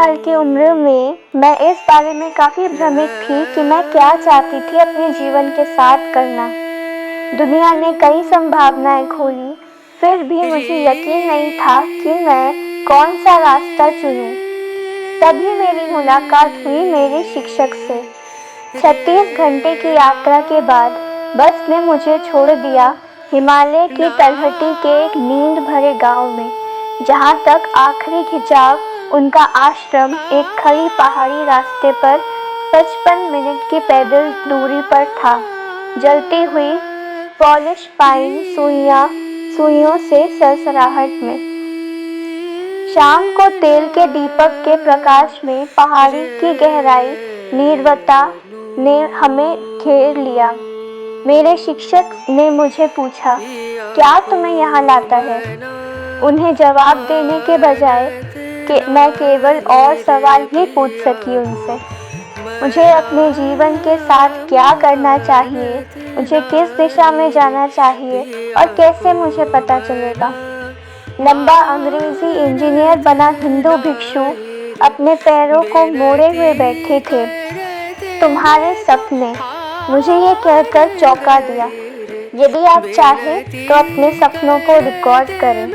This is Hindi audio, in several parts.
साल की उम्र में मैं इस बारे में काफ़ी भ्रमित थी कि मैं क्या चाहती थी अपने जीवन के साथ करना। दुनिया ने कई संभावनाएं खोली, फिर भी मुझे यकीन नहीं था कि मैं कौन सा रास्ता चुनूं। तभी मेरी मुलाकात हुई मेरे शिक्षक से। 36 घंटे की यात्रा के बाद बस ने मुझे छोड़ दिया हिमालय की तलहटी के एक नींद भरे गांव में, जहां तक आखिरी खिंचाव उनका आश्रम एक खड़ी पहाड़ी रास्ते पर 55 मिनट की पैदल दूरी पर था। जलती हुई पॉलिश पाइन सुइयों से सरसराहट में शाम को तेल के दीपक के प्रकाश में पहाड़ी की गहराई नीरवता ने हमें घेर लिया। मेरे शिक्षक ने मुझे पूछा, क्या तुम्हें यहाँ लाता है? उन्हें जवाब देने के बजाय कि मैं केवल और सवाल ही पूछ सकी उनसे। मुझे अपने जीवन के साथ क्या करना चाहिए, मुझे किस दिशा में जाना चाहिए और कैसे मुझे पता चलेगा। लंबा अंग्रेजी इंजीनियर बना हिंदू भिक्षु अपने पैरों को मोड़े हुए बैठे थे। तुम्हारे सपने, मुझे ये कहकर चौंका दिया। यदि आप चाहें तो अपने सपनों को रिकॉर्ड करें,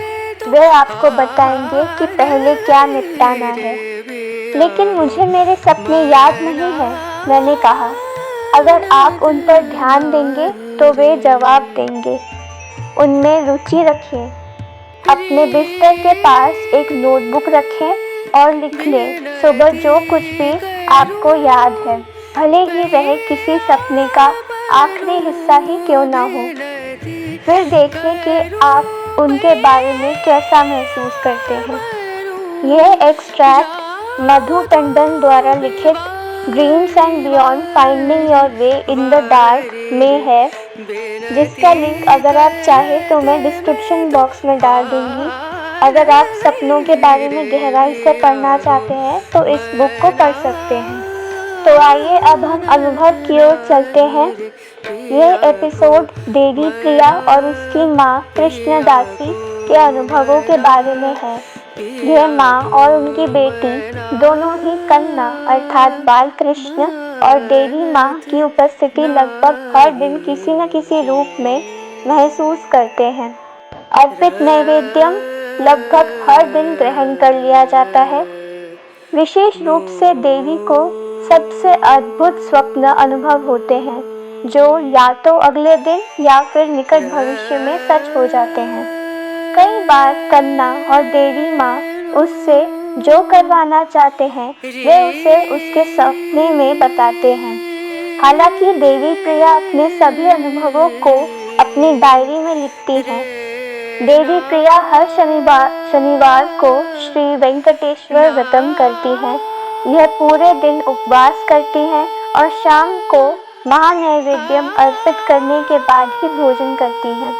वे आपको बताएंगे कि पहले क्या निपटाना है। लेकिन मुझे मेरे सपने याद नहीं है, मैंने कहा। अगर आप उन पर ध्यान देंगे तो वे जवाब देंगे। उनमें रुचि रखें। अपने बिस्तर के पास एक नोटबुक रखें और लिख लें सुबह जो कुछ भी आपको याद है, भले ही वह किसी सपने का आखिरी हिस्सा ही क्यों ना हो। फिर देखें कि आप उनके बारे में कैसा महसूस करते हैं। यह एक्सट्रैक्ट मधु टंडन द्वारा लिखित dreams and beyond finding your way in the dark में है, जिसका लिंक अगर आप चाहें तो मैं डिस्क्रिप्शन बॉक्स में डाल दूंगी। अगर आप सपनों के बारे में गहराई से पढ़ना चाहते हैं तो इस बुक को पढ़ सकते हैं। तो आइए अब हम अनुभव की ओर चलते हैं। यह एपिसोड देवी प्रिया और उसकी माँ कृष्णदासी के अनुभवों के बारे में है। यह माँ और उनकी बेटी दोनों ही कन्ना अर्थात बाल कृष्ण और देवी माँ की उपस्थिति लगभग हर दिन किसी न किसी रूप में महसूस करते हैं। अर्पित नैवेद्यम लगभग हर दिन ग्रहण कर लिया जाता है। विशेष रूप से देवी को सबसे अद्भुत स्वप्न अनुभव होते हैं, जो या तो अगले दिन या फिर निकट भविष्य में सच हो जाते हैं। कई बार कन्ना और देवी माँ उससे जो करवाना चाहते हैं वे उसे उसके सपने में बताते हैं। हालांकि देवी प्रिया अपने सभी अनुभवों को अपनी डायरी में लिखती हैं। देवी प्रिया हर शनिवार को श्री वेंकटेश्वर व्रतम करती हैं। यह पूरे दिन उपवास करती हैं और शाम को महानैवेद्यम अर्पित करने के बाद ही भोजन करती हैं।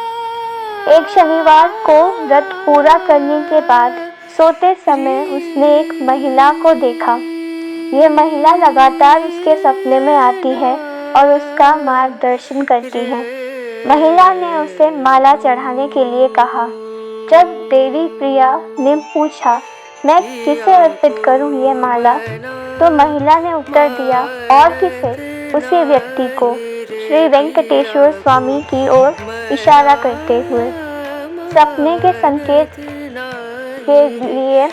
एक शनिवार को व्रत पूरा करने के बाद सोते समय उसने एक महिला को देखा। यह महिला लगातार उसके सपने में आती है और उसका मार्गदर्शन करती है। महिला ने उसे माला चढ़ाने के लिए कहा। जब देवी प्रिया ने पूछा, मैं किसे अर्पित करूं ये माला, तो महिला ने उत्तर दिया, और किसे? उसी व्यक्ति को, श्री वेंकटेश्वर स्वामी की ओर इशारा करते हुए। सपने के संकेत के लिए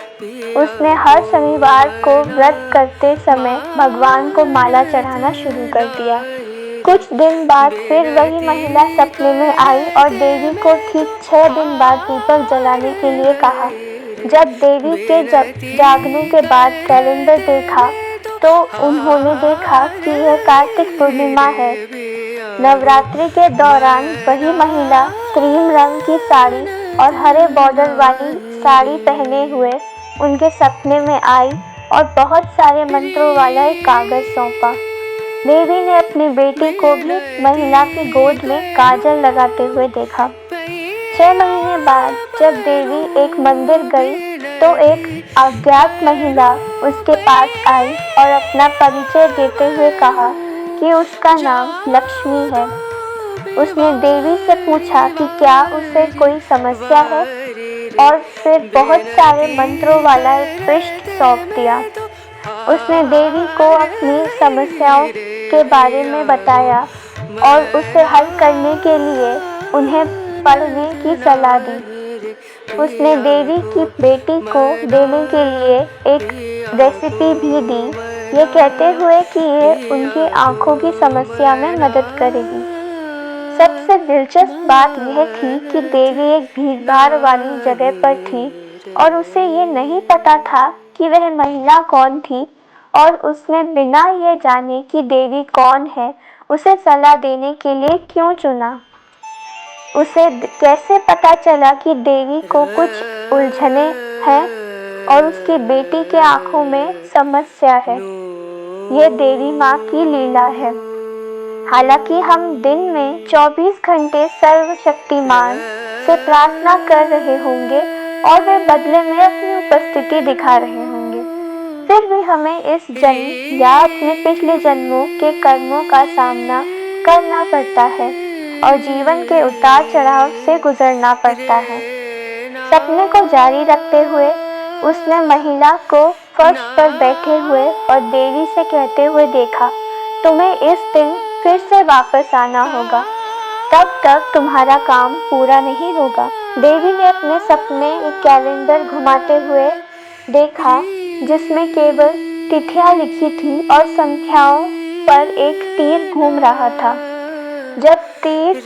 उसने हर शनिवार को व्रत करते समय भगवान को माला चढ़ाना शुरू कर दिया। कुछ दिन बाद फिर वही महिला सपने में आई और देवी को ठीक 6 दिन बाद दीपक जलाने के लिए कहा। जब देवी के जागने के बाद कैलेंडर देखा तो उन्होंने देखा कि यह कार्तिक पूर्णिमा है। नवरात्रि के दौरान वही महिला क्रीम रंग की साड़ी और हरे बॉर्डर वाली साड़ी पहने हुए उनके सपने में आई और बहुत सारे मंत्रों वाला एक कागज सौंपा। देवी ने अपनी बेटी को भी महिला की गोद में काजल लगाते हुए देखा। 6 महीने बाद जब देवी एक मंदिर गई तो एक अज्ञात महिला उसके पास आई और अपना परिचय देते हुए कहा कि उसका नाम लक्ष्मी है। उसने देवी से पूछा कि क्या उसे कोई समस्या है और फिर बहुत सारे मंत्रों वाला एक पृष्ठ सौंप दिया। उसने देवी को अपनी समस्याओं के बारे में बताया और उसे हल करने के लिए उन्हें पढ़ने की सलाह दी। उसने देवी की बेटी को देने के लिए एक रेसिपी भी दी, ये कहते हुए कि ये उनकी आंखों की समस्या में मदद करेगी। सबसे दिलचस्प बात यह थी कि देवी एक भीड़भाड़ वाली जगह पर थी और उसे ये नहीं पता था कि वह महिला कौन थी, और उसने बिना ये जाने कि देवी कौन है उसे सलाह देने के लिए क्यों चुना। उसे कैसे पता चला कि देवी को कुछ उलझने हैं और उसकी बेटी के आंखों में समस्या है। यह देवी माँ की लीला है। हालांकि हम दिन में 24 घंटे सर्वशक्तिमान से प्रार्थना कर रहे होंगे और वे बदले में अपनी उपस्थिति दिखा रहे होंगे, फिर भी हमें इस जन्म या अपने पिछले जन्मों के कर्मों का सामना करना पड़ता है और जीवन के उतार चढ़ाव से गुजरना पड़ता है। सपने को जारी रखते हुए उसने महिला को फर्श पर बैठे हुए और देवी से कहते हुए देखा, तुम्हें इस दिन फिर से वापस आना होगा, तब तक तुम्हारा काम पूरा नहीं होगा। देवी ने अपने सपने एक कैलेंडर घुमाते हुए देखा जिसमें केवल तिथियां लिखी थी और संख्याओं पर एक तीर घूम रहा था। जब तीर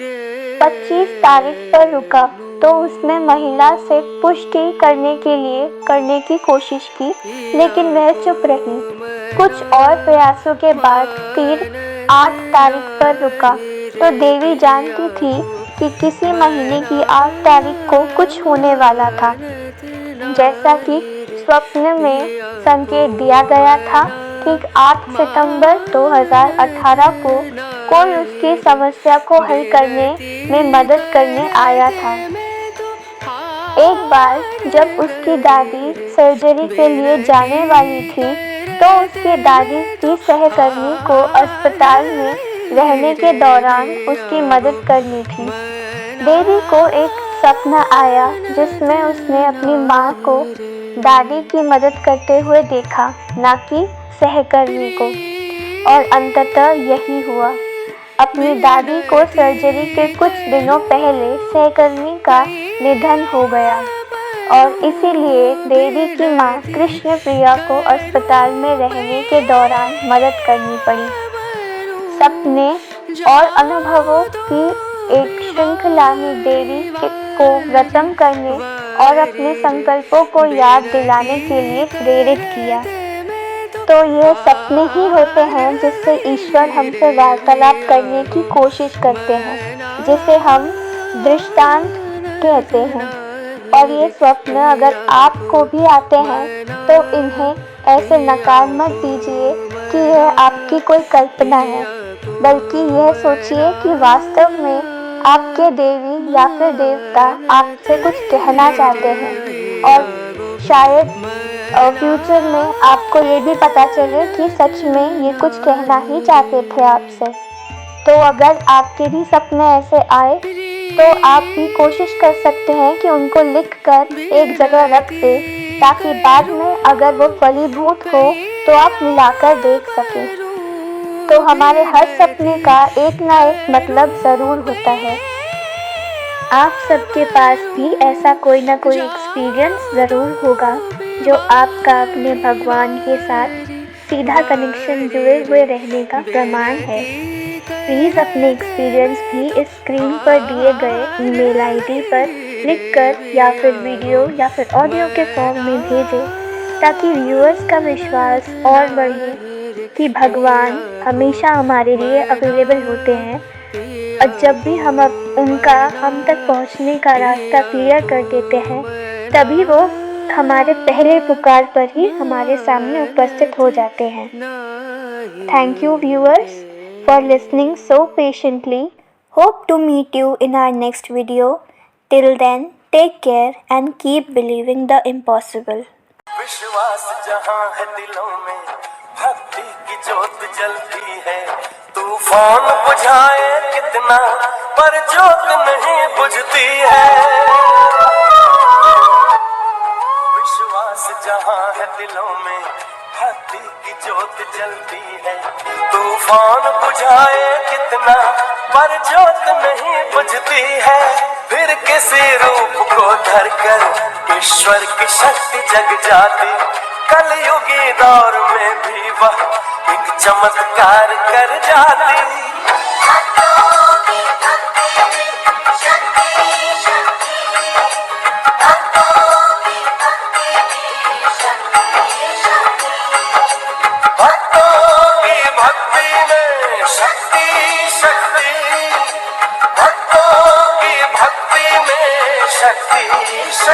25 तारीख पर रुका तो उसने महिला से पुष्टि करने की कोशिश की, लेकिन वह चुप रही। कुछ और प्रयासों के बाद तीर 8 तारीख पर रुका तो देवी जानती थी कि किसी महीने की 8 तारीख को कुछ होने वाला था। जैसा कि स्वप्न में संकेत दिया गया था, ठीक 8 सितंबर 2018 को कोई उसकी समस्या को हल करने में मदद करने आया था। एक बार जब उसकी दादी सर्जरी के लिए जाने वाली थी तो उसकी दादी की सहकर्मी को अस्पताल में रहने के दौरान उसकी मदद करनी थी। देवी को एक सपना आया जिसमें उसने अपनी माँ को दादी की मदद करते हुए देखा, न कि सहकर्मी को, और अंततः यही हुआ। अपनी दादी को सर्जरी के कुछ दिनों पहले सहकर्मी का निधन हो गया और इसीलिए देवी की माँ कृष्ण प्रिया को अस्पताल में रहने के दौरान मदद करनी पड़ी। सपने और अनुभवों की एक श्रृंखला ने देवी को व्रतम करने और अपने संकल्पों को याद दिलाने के लिए प्रेरित किया। तो ये सपने ही होते हैं जिससे ईश्वर हमसे वार्तालाप करने की कोशिश करते हैं, जिसे हम दृष्टांत कहते हैं। और ये स्वप्न अगर आपको भी आते हैं तो इन्हें ऐसे नकार मत दीजिए कि यह आपकी कोई कल्पना है, बल्कि यह सोचिए कि वास्तव में आपके देवी या फिर देवता आपसे कुछ कहना चाहते हैं और शायद फ्यूचर में आपको ये भी पता चले कि सच में ये कुछ कहना ही चाहते थे आपसे। तो अगर आपके भी सपने ऐसे आए तो आप भी कोशिश कर सकते हैं कि उनको लिखकर एक जगह रख दें, ताकि बाद में अगर वो फलीभूत हो तो आप मिलाकर देख सकें। तो हमारे हर सपने का एक ना एक मतलब ज़रूर होता है। आप सबके पास भी ऐसा कोई ना कोई एक्सपीरियंस ज़रूर होगा जो आपका अपने भगवान के साथ सीधा कनेक्शन जुड़े हुए रहने का प्रमाण है। प्लीज़ अपने एक्सपीरियंस भी इस स्क्रीन पर दिए गए ईमेल आईडी पर लिखकर या फिर वीडियो या फिर ऑडियो के फॉर्म में भेजें, ताकि व्यूअर्स का विश्वास और बढ़े कि भगवान हमेशा हमारे लिए अवेलेबल होते हैं। और जब भी हम उनका हम तक पहुंचने का रास्ता क्लियर कर देते हैं, तभी वो हमारे पहले पुकार पर ही हमारे सामने उपस्थित हो जाते हैं। Thank you viewers for listening so patiently. Hope to meet you in our next video. Till then, take care and keep believing the impossible. विश्वास जहाँ है दिलों में, भक्ति की ज्योत जलती है। तूफान बुझाए कितना पर ज्योत नहीं बुझती है। विश्वास जहां है दिलों में भक्ति की ज्योत जलती है। तूफान बुझाए कितना पर ज्योत नहीं बुझती है। फिर किसी रूप को धरकर ईश्वर की शक्ति जग जाती। कलयुगी दौर में भी वह एक चमत्कार कर जाती। शक्ति शक्ति, भक्तों की भक्ति में शक्ति शक्ति।